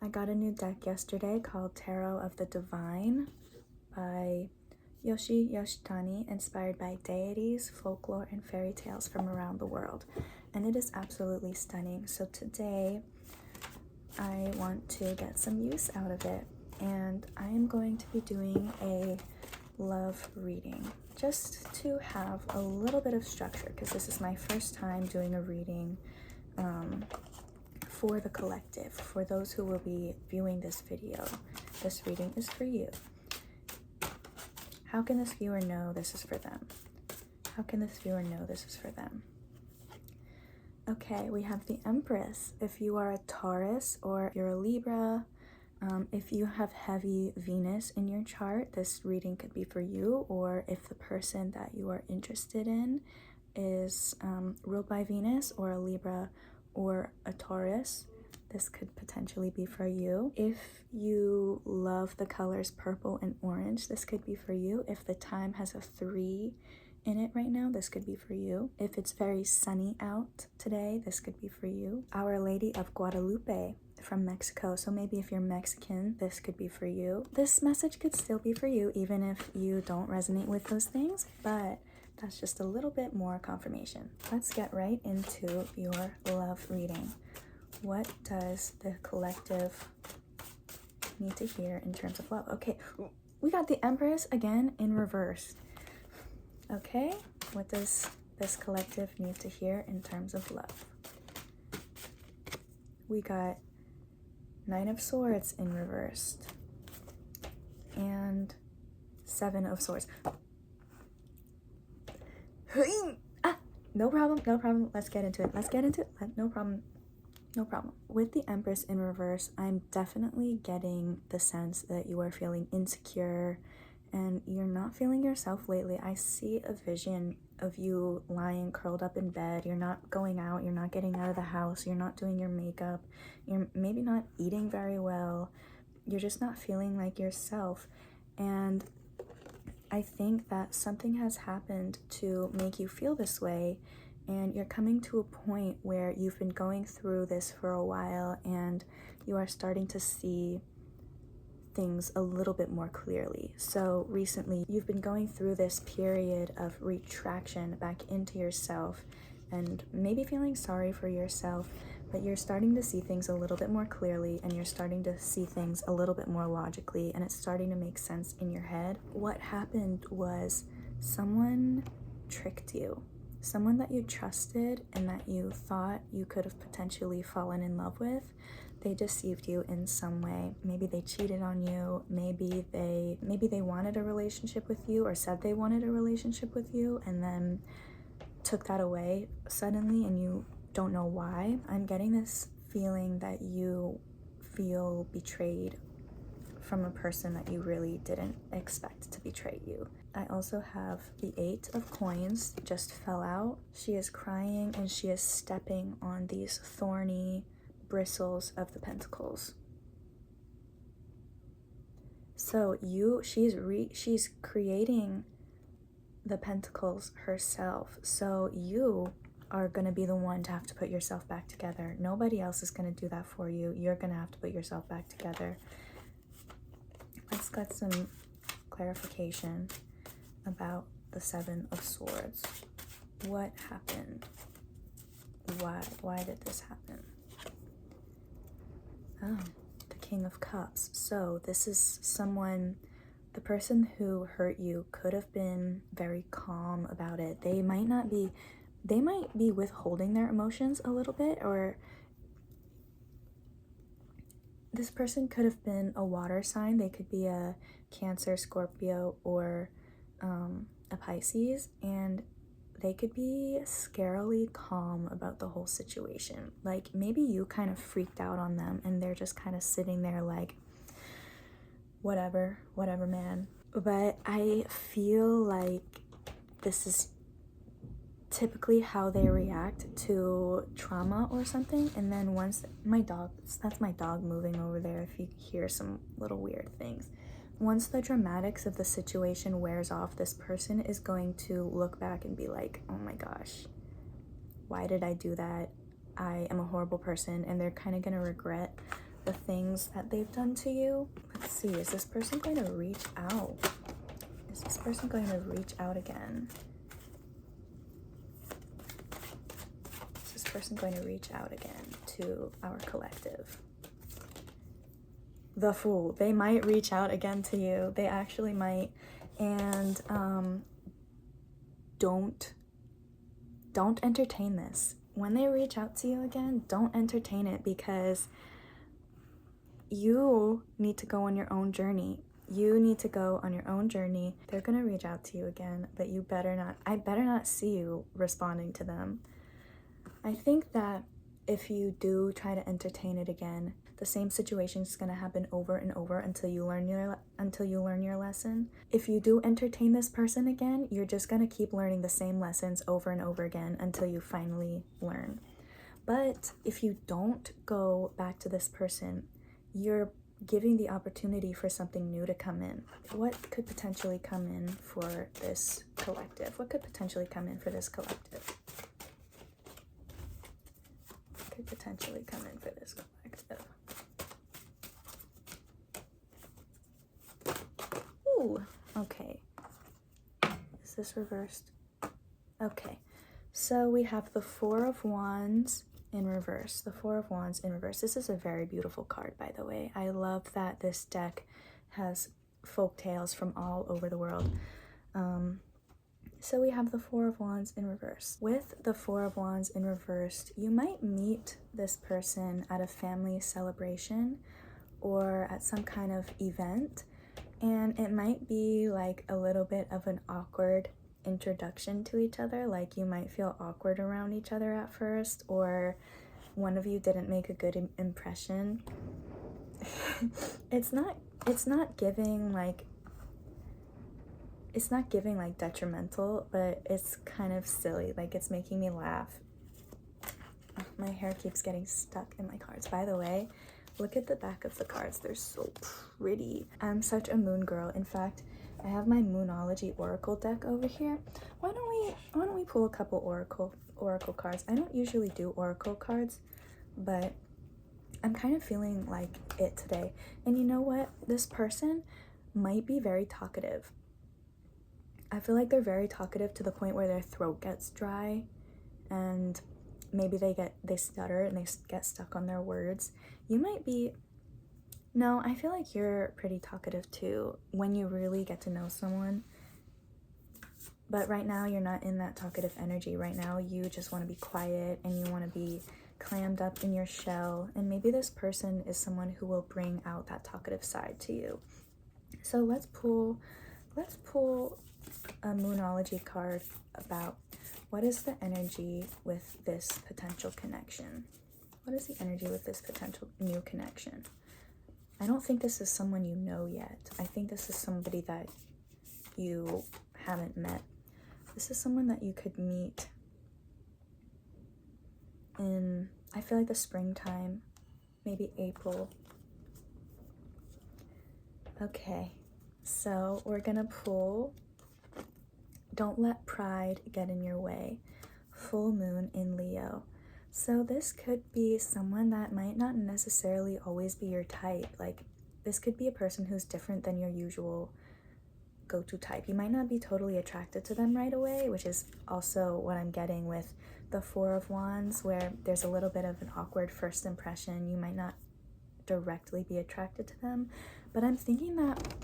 I got a new deck yesterday called Tarot of the Divine by Yoshi Yoshitani, inspired by deities, folklore, and fairy tales from around the world. And it is absolutely stunning. So today I want to get some use out of it. And I am going to be doing a love reading just to have a little bit of structure, because this is my first time doing a reading for the collective, for those who will be viewing this video. This reading is for you. How can this viewer know this is for them? How can this viewer know this is for them? Okay, we have the Empress. If you are a Taurus or you're a Libra, if you have heavy Venus in your chart, this reading could be for you. Or if the person that you are interested in is ruled by Venus, or a Libra or a Taurus, this could potentially be for you. If you love the colors purple and orange, this could be for you. If the time has a 3 in it right now, this could be for you. If it's very sunny out today, this could be for you. Our Lady of Guadalupe from Mexico. So maybe if you're Mexican, this could be for you. This message could still be for you, even if you don't resonate with those things, but that's just a little bit more confirmation. Let's get right into your love reading. What does the collective need to hear in terms of love? Okay, we got the Empress again in reverse. Okay, what does this collective need to hear in terms of love? We got Nine of Swords in reversed and 7 of Swords. No problem. Let's get into it. No problem. With the Empress in reverse, I'm definitely getting the sense that you are feeling insecure and you're not feeling yourself lately. I see a vision of you lying curled up in bed. You're not going out, you're not getting out of the house, you're not doing your makeup, you're maybe not eating very well. You're just not feeling like yourself. And I think that something has happened to make you feel this way, and you're coming to a point where you've been going through this for a while and you are starting to see things a little bit more clearly. So recently you've been going through this period of retraction back into yourself and maybe feeling sorry for yourself, but you're starting to see things a little bit more clearly, and you're starting to see things a little bit more logically, and it's starting to make sense in your head. What happened was someone tricked you. Someone that you trusted and that you thought you could have potentially fallen in love with, they deceived you in some way. Maybe they cheated on you, maybe they wanted a relationship with you, or said they wanted a relationship with you and then took that away suddenly and you don't know why. I'm getting this feeling that you feel betrayed from a person that you really didn't expect to betray you. I also have the 8 of Coins just fell out. She is crying and she is stepping on these thorny bristles of the Pentacles. So she's creating the Pentacles herself. So you are going to be the one to have to put yourself back together. Nobody else is going to do that for you. You're going to have to put yourself back together. Let's get some clarification about the 7 of Swords. What happened? Why did this happen? Oh, the King of Cups. So this is someone, the person who hurt you could have been very calm about it. They might be withholding their emotions a little bit, or this person could have been a water sign. They could be a Cancer, Scorpio, or a Pisces, and they could be scarily calm about the whole situation. Like maybe you kind of freaked out on them and they're just kind of sitting there like, whatever, man. But I feel like this is typically how they react to trauma or something. And then once that's my dog moving over there if you hear some little weird things. Once the dramatics of the situation wears off, this person is going to look back and be like, oh my gosh, why did I do that? I am a horrible person. And they're kind of going to regret the things that they've done to you. Let's see, is this person going to reach out? Is this person going to reach out again? Is this person going to reach out again to our collective? The Fool. They might reach out again to you. They actually might. And don't entertain this. When they reach out to you again, don't entertain it, because you need to go on your own journey. You need to go on your own journey. They're gonna reach out to you again, but you better not, I better not see you responding to them. I think that if you do try to entertain it again, the same situation is going to happen over and over until you learn your lesson. If you do entertain this person again, you're just going to keep learning the same lessons over and over again until you finally learn. But if you don't go back to this person, you're giving the opportunity for something new to come in. What could potentially come in for this collective? What could potentially come in for this collective? Could potentially come in for this collective. Ooh, okay. Is this reversed? Okay, so we have the Four of Wands in reverse. The Four of Wands in reverse. This is a very beautiful card, by the way. I love that this deck has folk tales from all over the world. So we have the Four of Wands in reverse. With the Four of Wands in reverse, you might meet this person at a family celebration or at some kind of event, and it might be like a little bit of an awkward introduction to each other. Like you might feel awkward around each other at first, or one of you didn't make a good impression. It's not giving like detrimental, but it's kind of silly. Like it's making me laugh. Oh, my hair keeps getting stuck in my cards. By the way, look at the back of the cards. They're so pretty. I'm such a moon girl. In fact, I have my Moonology Oracle deck over here. Why don't we pull a couple Oracle cards? I don't usually do Oracle cards, but I'm kind of feeling like it today. And you know what? This person might be very talkative. I feel like they're very talkative to the point where their throat gets dry and maybe they stutter and they get stuck on their words. You might be, no, I feel like you're pretty talkative too when you really get to know someone. But right now you're not in that talkative energy. Right now you just want to be quiet and you want to be clammed up in your shell. And maybe this person is someone who will bring out that talkative side to you. So let's pull a Moonology card about what is the energy with this potential connection. What is the energy with this potential new connection? I don't think this is someone you know yet. I think this is somebody that you haven't met. This is someone that you could meet in, I feel like the springtime, maybe April. Okay, so we're gonna pull Don't Let Pride Get in Your Way, full moon in Leo. So this could be someone that might not necessarily always be your type. Like this could be a person who's different than your usual go-to type. You might not be totally attracted to them right away, which is also what I'm getting with the Four of Wands, where there's a little bit of an awkward first impression. You might not directly be attracted to them, but I'm thinking that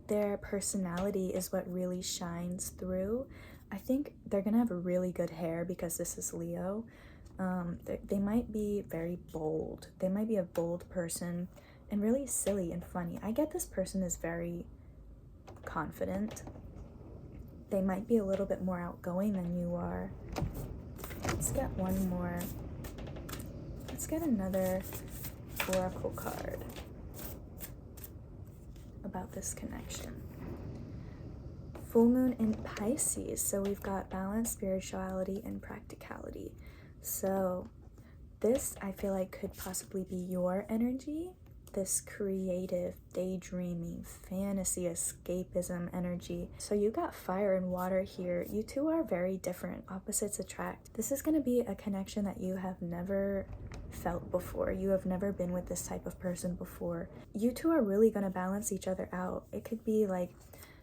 their personality is what really shines through. I think they're gonna have really good hair because this is Leo. They might be very bold. They might be a bold person and really silly and funny. I get this person is very confident. They might be a little bit more outgoing than you are. Let's get one more. Let's get another Oracle card about this connection. Full moon in Pisces. So we've got balance, spirituality, and practicality. So this, I feel like, could possibly be your energy. This creative, daydreaming, fantasy, escapism energy. So you got fire and water here. You two are very different. Opposites attract. This is going to be a connection that you have never felt before. You have never been with this type of person before. You two are really going to balance each other out. It could be like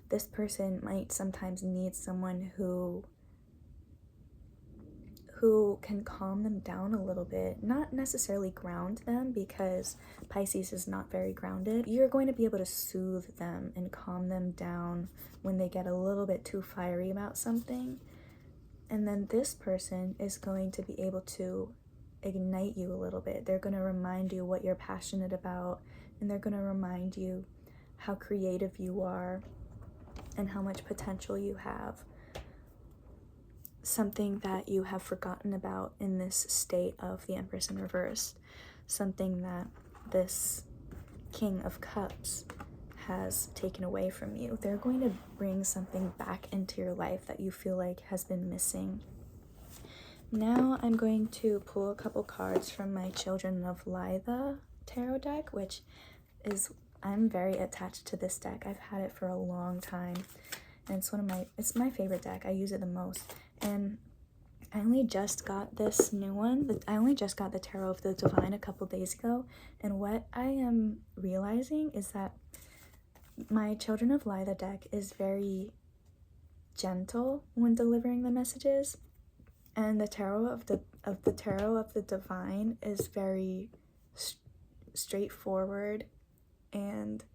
this person might sometimes need someone who can calm them down a little bit, not necessarily ground them, because Pisces is not very grounded. You're going to be able to soothe them and calm them down when they get a little bit too fiery about something. And then this person is going to be able to ignite you a little bit. They're going to remind you what you're passionate about, and they're going to remind you how creative you are and how much potential you have. Something that you have forgotten about in this state of the Empress in reverse. Something that this King of Cups has taken away from you. They're going to bring something back into your life that you feel like has been missing. Now I'm going to pull a couple cards from my Children of Litha tarot deck, which is, I'm very attached to this deck. I've had it for a long time, and it's my favorite deck. I use it the most. And I only just got this new one. I only just got the Tarot of the Divine a couple days ago, and what I am realizing is that my Children of Litha deck is very gentle when delivering the messages, and the Tarot of the Divine is very straightforward and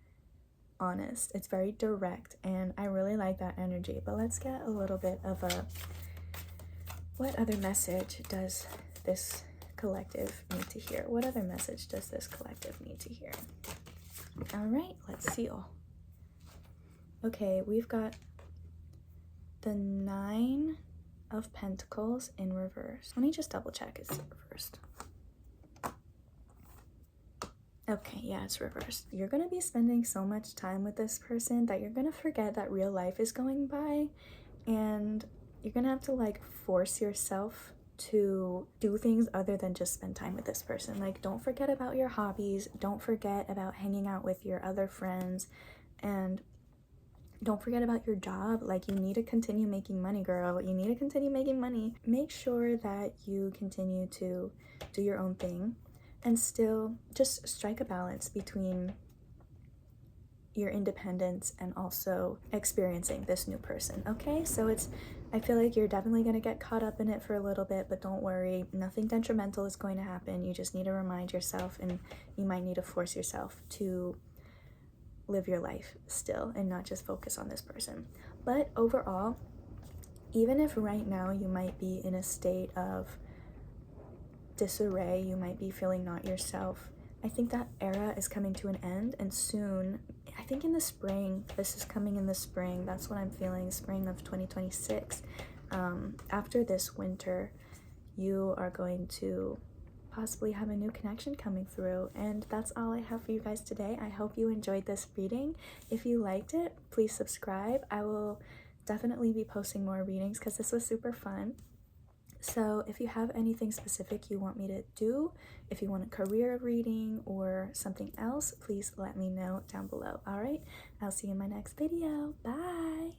honest. It's very direct, and I really like that energy. But let's get a little bit of a, what other message does this collective need to hear? What other message does this collective need to hear? All right, let's seal. Okay, we've got the 9 of Pentacles in reverse. Let me just double check it's reversed. Okay, yeah, it's reversed. You're going to be spending so much time with this person that you're going to forget that real life is going by, and you're going to have to like force yourself to do things other than just spend time with this person. Like, don't forget about your hobbies, don't forget about hanging out with your other friends, and don't forget about your job. Like, you need to continue making money, girl. You need to continue making money. Make sure that you continue to do your own thing and still just strike a balance between your independence and also experiencing this new person. Okay, so I feel like you're definitely going to get caught up in it for a little bit, but don't worry, nothing detrimental is going to happen. You just need to remind yourself, and you might need to force yourself to live your life still and not just focus on this person. But overall, even if right now you might be in a state of disarray, you might be feeling not yourself, I think that era is coming to an end, and soon, I think in the spring, this is coming in the spring, that's what I'm feeling, spring of 2026. After this winter, you are going to possibly have a new connection coming through. And that's all I have for you guys today. I hope you enjoyed this reading. If you liked it, please subscribe. I will definitely be posting more readings because this was super fun. So if you have anything specific you want me to do, if you want a career reading or something else, please let me know down below. All right, I'll see you in my next video. Bye.